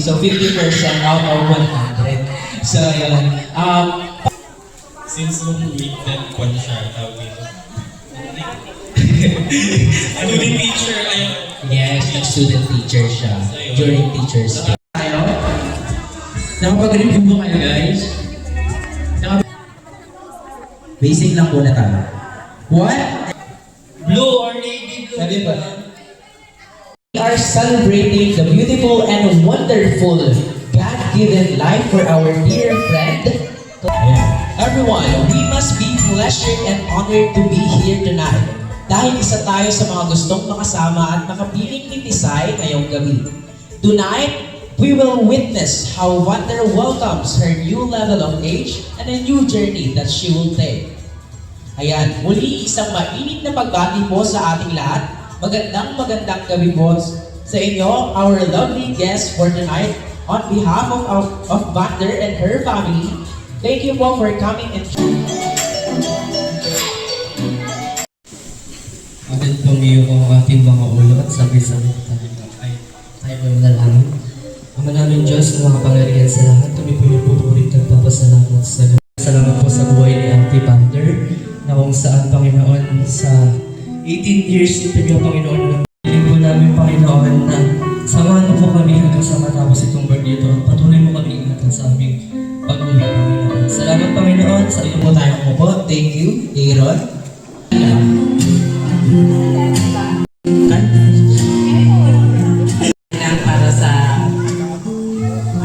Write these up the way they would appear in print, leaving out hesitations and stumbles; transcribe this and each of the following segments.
So 50% out of 100. So yun. Since nung week then kwan siya, tawag dito. Student teacher, ayun. Yes, nag-student teacher siya during Teacher's Day. Nakapag-review mo kayo guys? Basic lang muna tayo. What? Blue or navy blue? Sabi ba? We are celebrating the beautiful and wonderful God-given life for our dear friend. Everyone, we must be pleasured and honored to be here tonight. Dahil isa tayo sa mga gustong makasama at makapiling ni Tisay ngayong gabi. Tonight, we will witness how Wonder welcomes her new level of age and a new journey that she will take. Ayan, muli isang mainit na pagbati po sa ating lahat. Magandang gabi po sa inyo, our lovely guest for tonight. On behalf of Wonder and her family, thank you po for coming and Agad pumiyo ko ang ating mga ulo at sabay-sabay tayo manalangin. Ama namin Diyos na makapangyarihan sa lahat, kami po yung pupurit at papasalamat sa lahat. Salamat po sa buhay ni Auntie Wonder na kung saan, Panginoon, sa 18 years ito niyo, Panginoon, na piling po namin, Panginoon, na samahan mo po kami hanggang sa matapos itong birthday ito. Patuloy mo kami ingatan sa aming pag-uwi, Panginoon. Salamat, Panginoon, sa iyo po tayong umupo. Thank you, Aaron. Para sa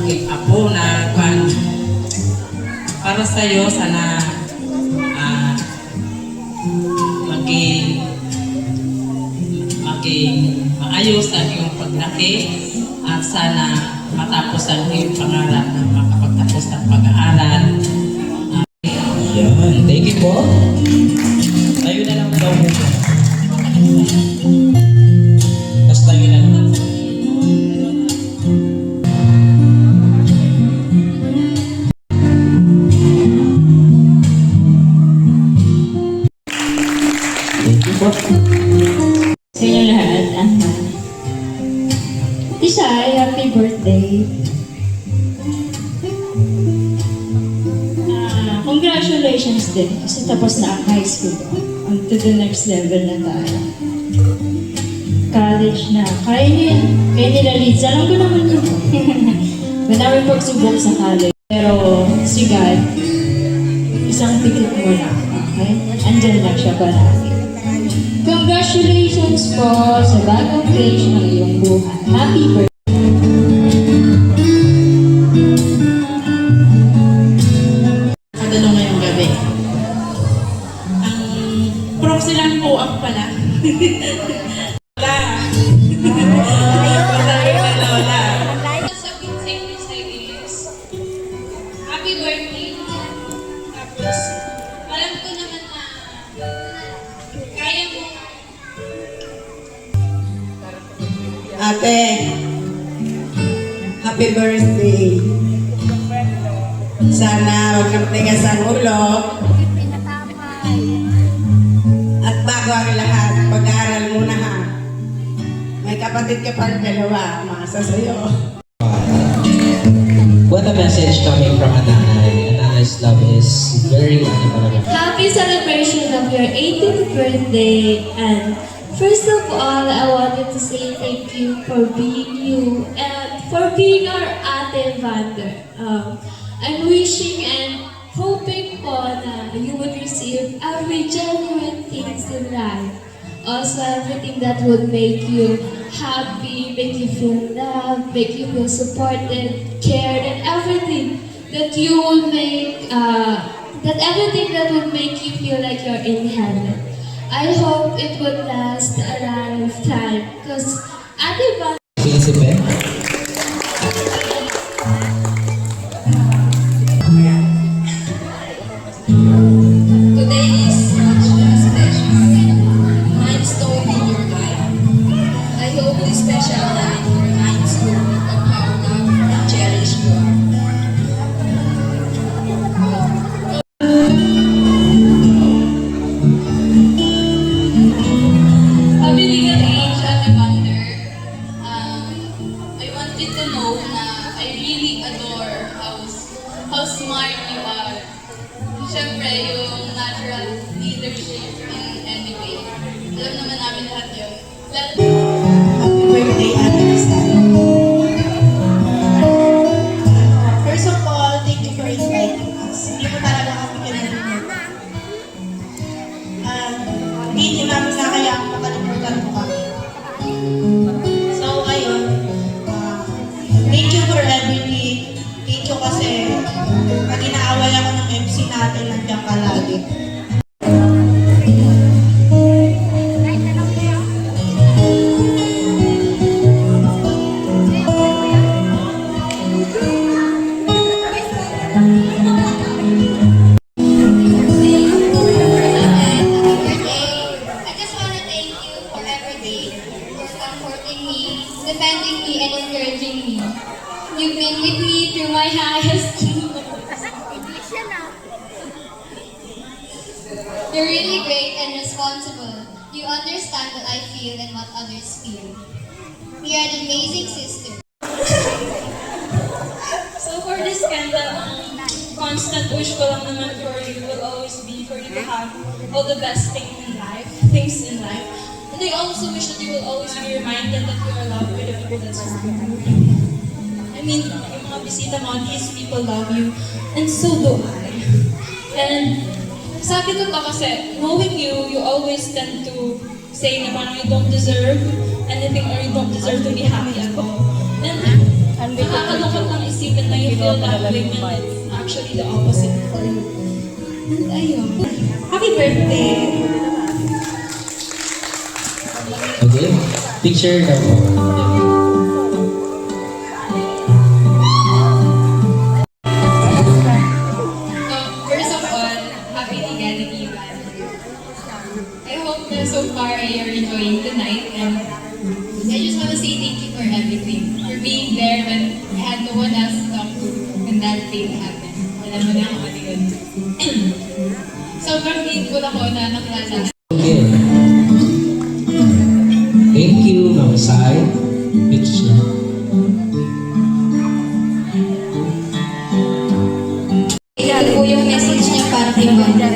aking apo na para sa iyo, sana maging maayos ang iyong paglaki at sana matapos ang iyong pangarap na makapagtapos ng pag-aaral. Yan, thank you po. Tayo na lang daw po. Tapos tayo na lang. Thank you po. Sa inyo lahat, Tisay, happy birthday. Congratulations din kasi tapos na ang high school ko. On to the next level na tayo. College na. Kaya nila Liz. Alam ko naman yun. Madami pagsubok sa college. Pero si God, isang tikit mo lang. Okay? Andyan lang siya palagi. Congratulations po sa bagong page ng iyong buhay. Happy birthday! Kadalo ngayong gabi. Ang proxy lang po ako pala. Lola. Sabi ka, Lola. Sabihin sa inyo sa is, happy birthday. Tapos, alam ko naman na kaya mo. Ate, happy birthday. Sana huwag kang tigas ang ulo. At bago ang lahat, pag-aaral muna ha. May kapatid ka pa dalawa, umasa sa'yo. What a message coming from a nanay. A nanay's love is very talaga. Happy celebration of your 18th birthday, and first of all, I wanted to say thank you for being you and for being our Ate Wonder. I'm wishing and hoping po na you would receive every genuine things in life. Also, everything that would make you happy, make you feel loved, make you feel supported, cared, and everything that you will make, everything that would make you feel like you're in heaven. I hope it would last a lifetime because Ate Wonder. Philip. Today is such a special milestone in your life. I hope this special night reminds you of how loved and cherished you are. how smart you are. Siyempre, yung natural leadership in any way. Alam naman namin lahat yun. Happy birthday, Ate Cristela. First of all, thank you for inviting us. Hindi mo talaga kami kinalimutan. Hindi namin na kaya makalimutan mo kami. So, ayun. Thank you for everything. Thank you kasi pag inaaway ako ng MC natin, nandiyan ka lagi. I just want to thank you for everything, for comforting me, defending me, and encouraging me. You've been with me through my highest You're really great and responsible. You understand what I feel and what others feel. You're an amazing sister. So for this scandal, constant wish ko lang naman for you will always be for you to have all the best things in life. And I also wish that you will always be reminded that you are loved by the people that surround you. I mean, yung mga bisita mo, these people love you, and so do I. And sa akin to kasi, knowing you, you always tend to say na parang you don't deserve anything or you don't deserve to be happy at all. And nakakalungkot lang isipin na you feel that way when it's actually the opposite for you. And ayun. Happy birthday! Okay? Picture na po. First of all, happy Legality Band. I hope that so far you're enjoying tonight, and I just want to say thank you for everything. For being there when I had no one else to talk to when that thing happened. Alam mo na ako ano yun. Sobrang grateful ako na nakilala. Okay. Thank you, Ma'am Sai. Picture. Ito po yung message niya para kay Wander.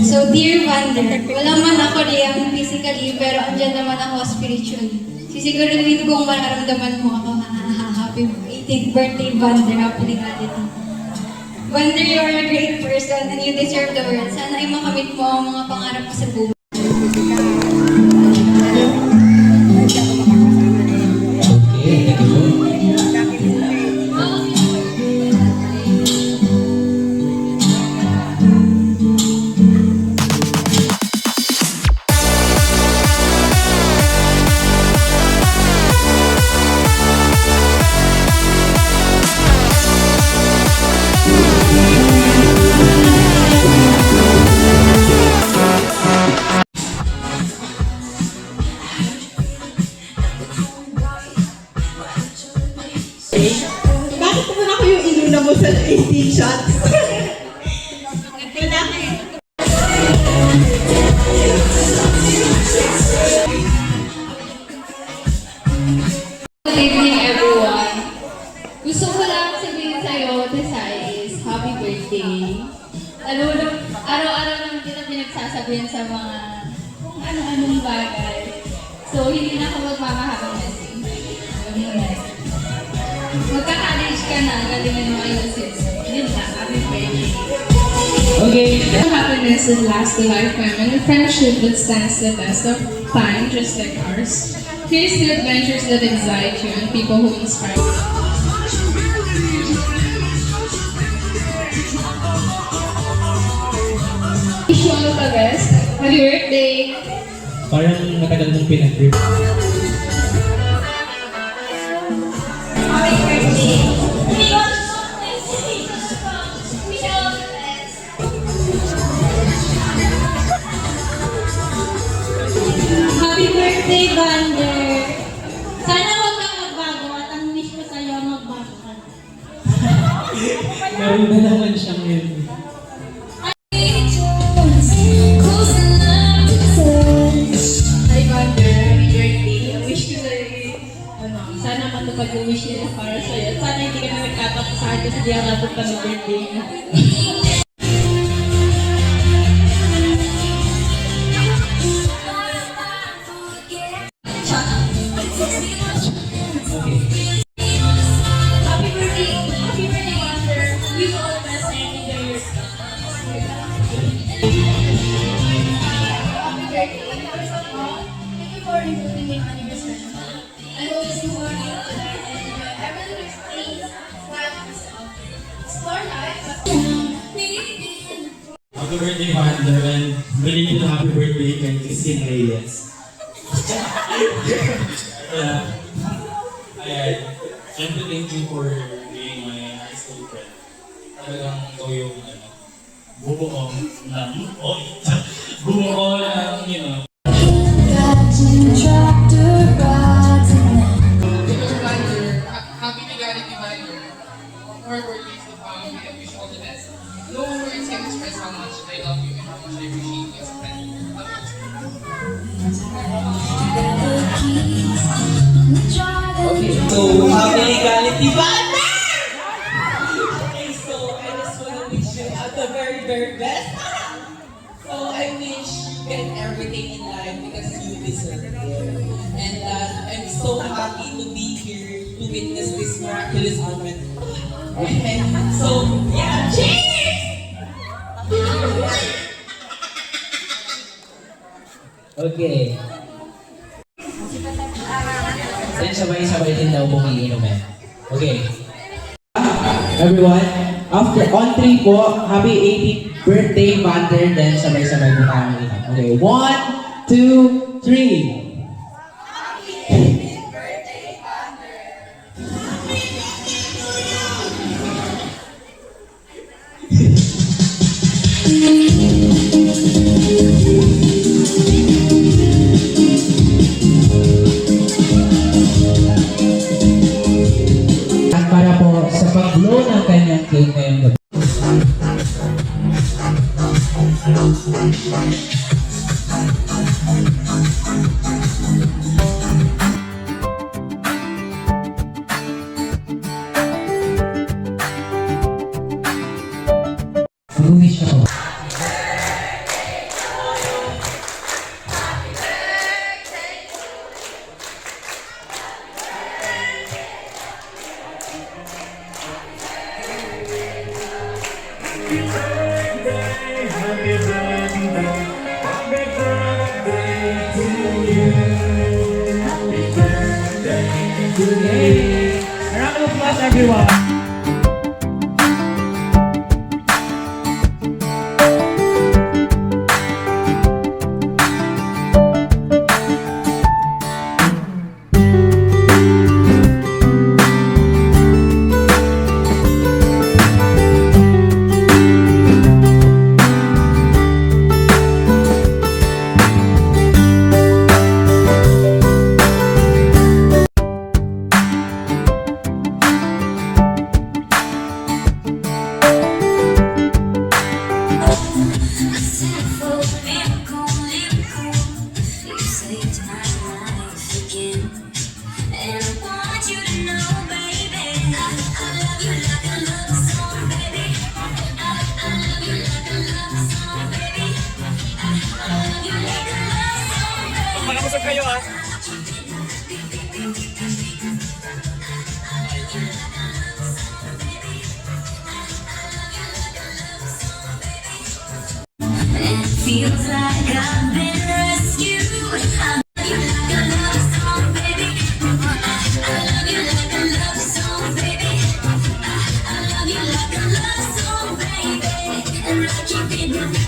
So, dear Wander, wala man ako riyang physically, pero andyan naman ako spiritually. Sisiguraduhin kong mararamdaman mo ako. Happy 18th birthday, Wander. Happy Legality. Wander, you are a great person and you deserve the world. Sana ay makamit mo ang mga pangarap mo sa buhay. Okay, thank you po. Bakit naman ako yung inuna mo sa 18 shots? Good evening, everyone. Gusto ko lang sabihin sa'yo, Desai, is happy birthday. Alam mo, araw-araw naman kita pinagsasabihan sa mga kung ano-anong bagay. So, hindi na ako magmamahabang message. Alam mo na. Magka-college ka na, galingan mo ayusin. Yun na, happy birthday. Okay. Happiness that lasts a lifetime and a friendship that stands the test of time, just like ours. Here's the adventures that excite you and people who inspire you. Wish you all the best. Happy birthday! Parang matagal mong pinag-grip. Happy birthday! Happy birthday, Vander! Sana huwag kang magbago at ang wish ko sa'yo magbago ka. Meron na naman siya ngayon. Hi, Vander. Happy birthday. Ang wish ko sa'yo, sana matupad yung wish nila para sa'yo. Sana hindi ka na nagkatapos sa akin kasi di ako natupad kanta ng birthday niya. Happy birthday, Wonder. We will all best and enjoy your stay. Happy birthday. First of all, thank you for including me on your special. I hope you see more of you tonight and enjoy every little things, smiles, explore life, Happy birthday, Wonder, and belated happy birthday kay Christine Reyes. Ayan. Siyempre, thank you for being my high school friend. Talagang ikaw yung, bubuo ng, bubuo ng, Happy Legality Binder. More birthdays to come. I wish you all the best. No words can express how much I love you and how much I appreciate you as a friend. Okay, so happy legality banner! Okay, so I just wanna wish you all the very, very best. So I wish you get everything in life because you deserve it. And I'm so happy to be here to witness this miraculous moment. Okay, so yeah, cheers! Okay. Then sabay-sabay din daw pong iinumin. Okay. Everyone, after on 3 po, happy 18th birthday, Vander. Then sabay-sabay po tayo iinom. Okay, 1, 2, 3. At para po sa pag-blow ng kanyang cake ngayong gabi. Mag-wish ako. Round of applause, everyone. Mag-amusap kayo, Feels like I've been rescued. I love you like a love song, baby. I love you like a love song, baby. I love you like a love song, baby. And I keep it love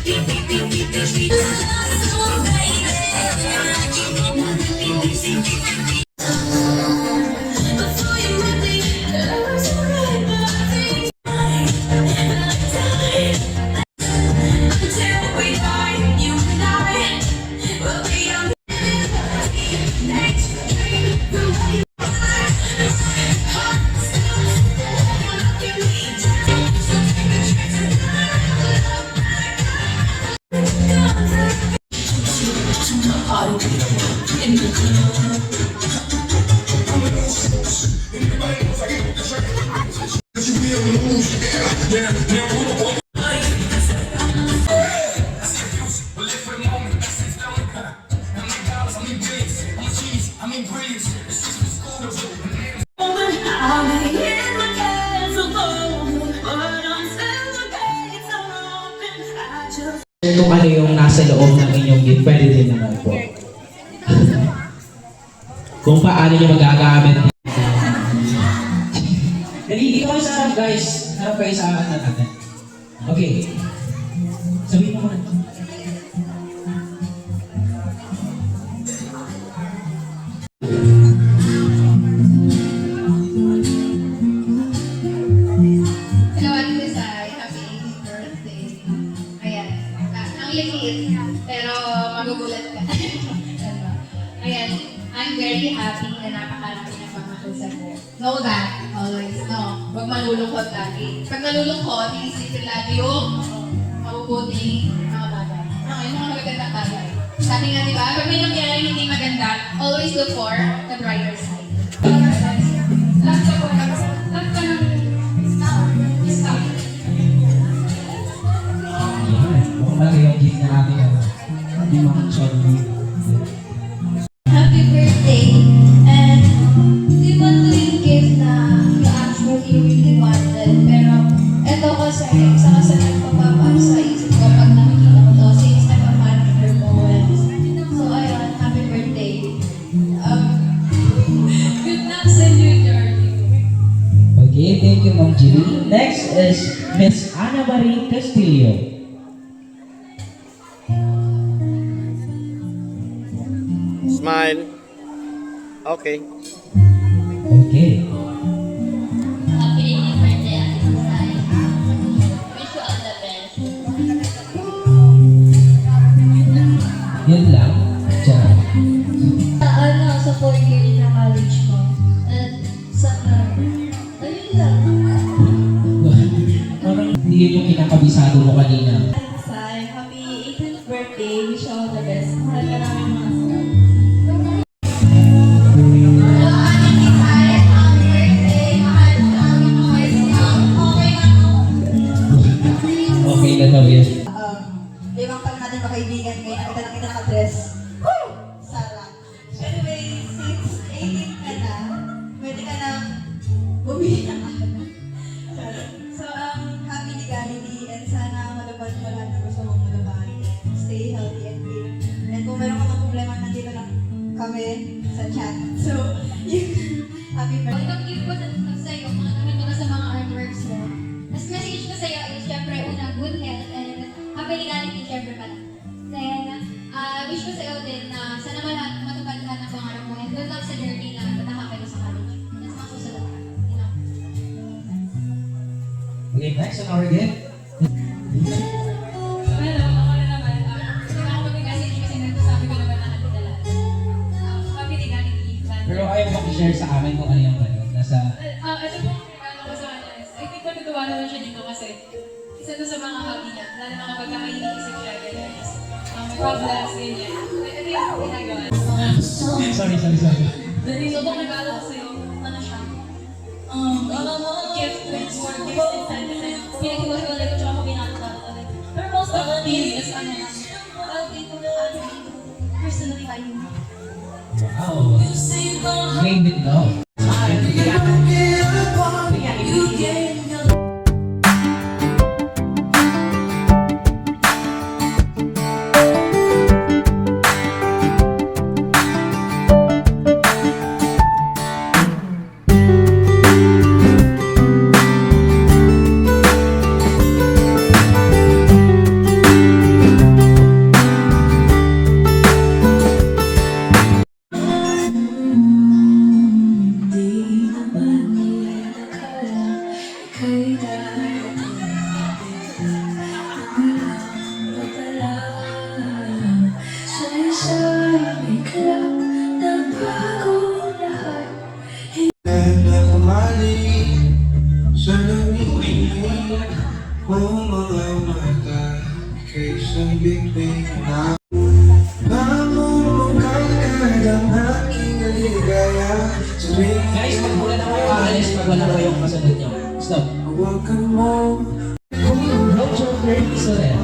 song, baby. And I keep it before you met me, I was alright, but I think until we die, you and I will be young. Next dream, the way you are. Heart still wanna give me time. So take a chance and love back. Kung ano yung nasa loob ng inyong gift, pwede din naman po. Kung paano nyo magagamit. Dali, dito kayo sa harap guys. Harap kayo sa harap natin. Okay. Sabihin mo muna. Hello, Ate Desai. Happy 18th birthday. Ayan. Ang liit, pero magugulat ka. Ayan. I'm very happy na napakarami ng pamahal sa ko. Know that, always. No, huwag malulungkot lagi. Pag nalulungkot, iisipin lagi yung mabubuting mga bagay. Yung mga magagandang bagay. Sabi nga, di ba? Pag may nangyari hindi maganda, always look for the brighter side. Love ka po. Love ka ng stop. Mukhang malaki yung gift na natin. Hindi mga sorry. Happy birthday! And di ba ito yung gift na you actually really wanted? Pero ito kasi, isa kasi nagpapapap sa isip ko pag nakikita ko to since nagpapaan ng your poems. So ayun, happy birthday. Good luck sa new journey. Okay, thank you, Ma'am Jimmy. Next is Miss Ana Marie Castillo. Smile. Okay. Okay. Happy birthday, Ate Desai. Wish you all the best. Yun lang. Diyan. Sa 4th year na college mo. And sana, ayun lang. Parang hindi yun yung kinakabisado mo kanina. Sai, happy 18th birthday. Wish you all the best. Mahal ka namin mga scout. Hello, Ate Desai. Happy birthday. Mahal ka namin mga scout. Okay na to. Okay na daw yun. Limang taon natin makaibigan ngayon. Nakita na kita naka-dress. Sarap. Anyway, since 18 ka na, pwede ka nang bumili ng So, happy legality and sana malabad mo lahat ng gusto mong malabad. Stay healthy and fit. And kung meron ka mga problema, nandito lang kami sa chat. So, happy birthday. Ang gift ko sa iyo, mga naman ko sa mga artworks mo. Mas message ko sa iyo is syempre una, good health and happy legality syempre pala. Then, wish ko sa iyo din na sana matupad lahat ng pangarap mo and good luck sa journey na tataka kayo sa college. That's mga susunod ka. You know? Okay, next on our gift. Hello, ako na naman. Gusto ko ako mag-message kasi nagsasabi ko naman na dala. Happy legality. Pero ayaw mo i-share sa amin kung ano yung ano. Nasa... Ito po, ano ko sa kanya is, I think natutuwa naman siya dito kasi isa to sa mga hobby niya. Lalo na kapag iniisip siya, ganyan. Problems, ganyan. Ito yung ginagawa. Sorry. So, kung nag-alo kasi, ano siya, gift with more gifts inside kasi pinag-iwalay ko tsaka ko ginagawa. Pero most of the is, ano lang, dito na, personally tayo. Wow. Game with love. Guys, pag mula na kayo aalis, pag wala kayong kasunod nyo. Stop. Soler.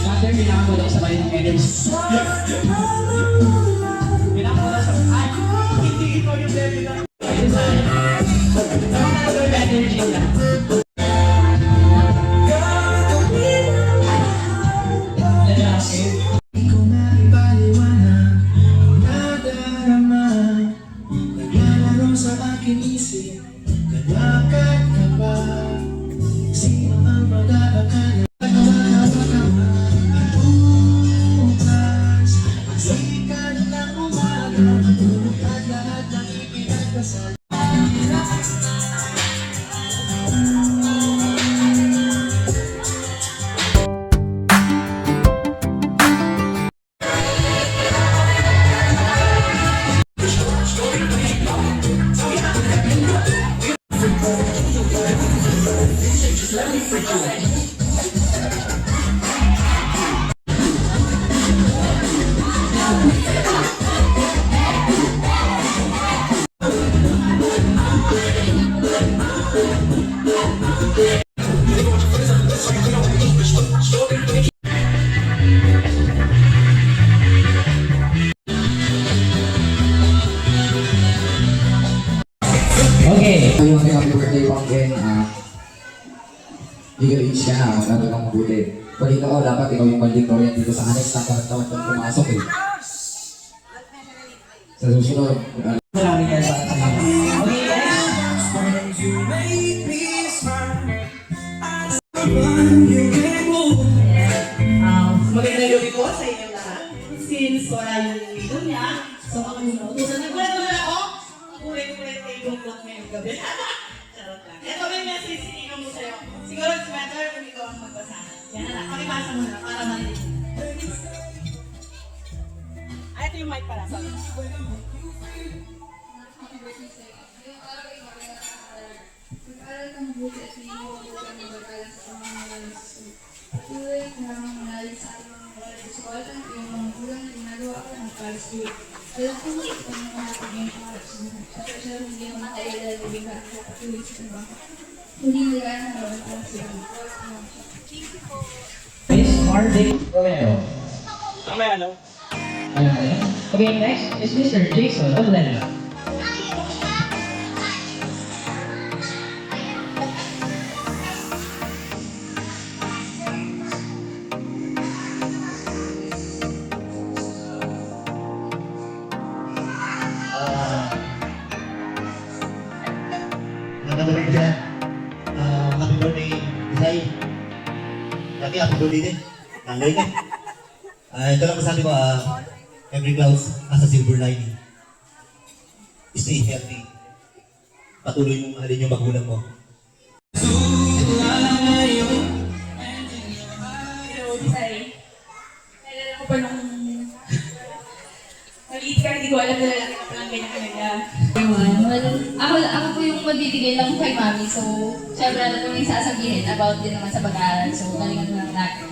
Father, kailangan mo daw sabay ng energy. Kailangan mo daw sabay. Ay, hindi ikaw yung baby na. Energy na. Okay. Yung happy birthday pang Ken, age ka na, maganda kang mabuti. Balita ko, dapat ikaw yung valedictorian dito sa annex na taon kang pumasok eh. Sa susunod, Maraming kayo sa atin. Okay, guys. Magandang gabi po sa inyong lahat. Since wala yung video niya, so ako yung nautusan. Nagulat naman ako. Kulit-kulit na yung vlog ngayong gabi. Charot lang. Ito may message ininom mo sa'yo. Siguro it's better kung ikaw ang magbasa. Yan na lang. Pakipasa mo na para marinig. Ay, ito yung mic pala. Sorry. Mag-aral kang mabuti at hindi mo mabuti ang magagalang sa pamamagitan ng susunod. Tuloy na manalig sa ating mga mga susuwatan at iyong mga gulang na ginagawa ko ng para sa iyo. Alam ko mo ito ang mga pagiging pangarap sa mga at siya hindi mo matayala na bigla at patuloy sa trabaho. Hindi nila na naman para sa iyo. Miss Marvin Romero. Okay, next is Mr. Jason Oblena. Nagkakaroon ko siya. Happy birthday, Isay. Lagi happy birthday din. Nanggay ka. Ito lang masabi ko, every clouds has a silver lining. Stay healthy. Patuloy mong mahalin yung magulang mo. Sorry. Nalala ko pa nung maliit ka, hindi ko alam na lalaki ka palang ganyan talaga. Ako po yung magbibigay lang kay mami. So, syempre, ano yung sasabihin about din naman sa pag-aaral. So, galingan mo lang natin.